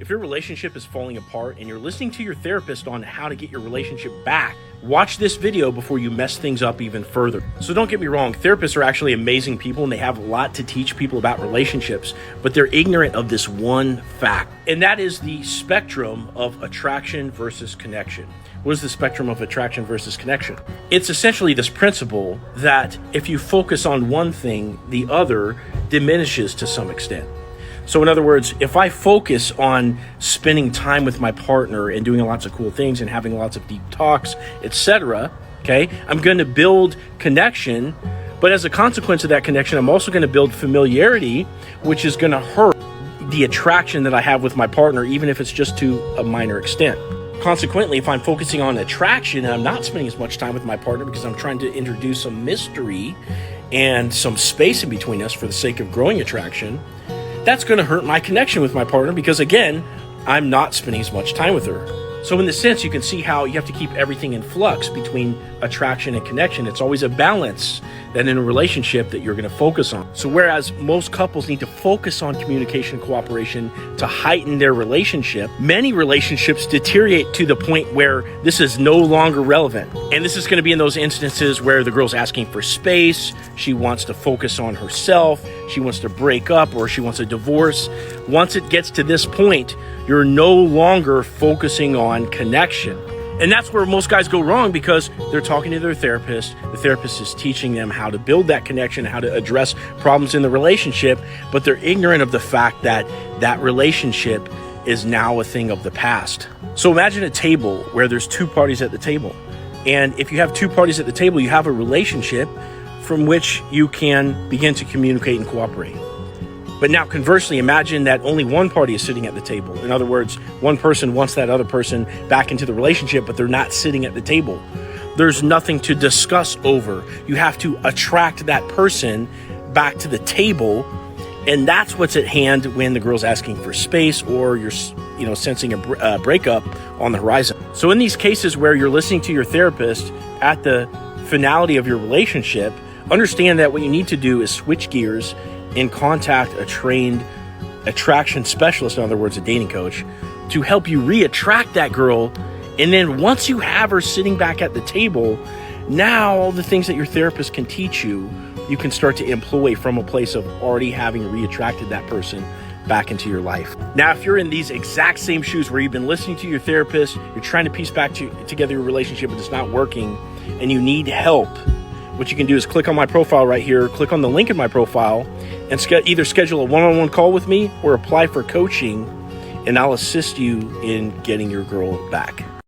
If your relationship is falling apart and you're listening to your therapist on how to get your relationship back, watch this video before you mess things up even further. So don't get me wrong, therapists are actually amazing people and they have a lot to teach people about relationships, but they're ignorant of this one fact, and that is the spectrum of attraction versus connection. What is the spectrum of attraction versus connection? It's essentially this principle that if you focus on one thing, the other diminishes to some extent. So in other words, if I focus on spending time with my partner and doing lots of cool things and having lots of deep talks, etc., okay, I'm going to build connection, but as a consequence of that connection, I'm also going to build familiarity, which is going to hurt the attraction that I have with my partner, even if it's just to a minor extent. Consequently, if I'm focusing on attraction and I'm not spending as much time with my partner because I'm trying to introduce some mystery and some space in between us for the sake of growing attraction, that's going to hurt my connection with my partner because, again, I'm not spending as much time with her. So in this sense, you can see how you have to keep everything in flux between attraction and connection. It's always a balance that in a relationship that you're going to focus on. So whereas most couples need to focus on communication and cooperation to heighten their relationship, many relationships deteriorate to the point where this is no longer relevant. And this is going to be in those instances where the girl's asking for space, she wants to focus on herself, she wants to break up, or she wants a divorce. Once it gets to this point, you're no longer focusing on connection. And that's where most guys go wrong because they're talking to their therapist. The therapist is teaching them how to build that connection, how to address problems in the relationship, but they're ignorant of the fact that that relationship is now a thing of the past. So imagine a table where there's two parties at the table. And if you have two parties at the table, you have a relationship from which you can begin to communicate and cooperate. But now conversely, imagine that only one party is sitting at the table. In other words, one person wants that other person back into the relationship, but they're not sitting at the table. There's nothing to discuss over. You have to attract that person back to the table. And that's what's at hand when the girl's asking for space or you're, sensing a breakup on the horizon. So in these cases where you're listening to your therapist at the finality of your relationship, understand that what you need to do is switch gears and contact a trained attraction specialist, in other words, a dating coach, to help you re-attract that girl. And then once you have her sitting back at the table, now all the things that your therapist can teach you, you can start to employ from a place of already having re-attracted that person back into your life. Now, if you're in these exact same shoes where you've been listening to your therapist, you're trying to piece back together your relationship, but it's not working, and you need help, what you can do is click on my profile right here, click on the link in my profile, and either schedule a one-on-one call with me or apply for coaching, and I'll assist you in getting your girl back.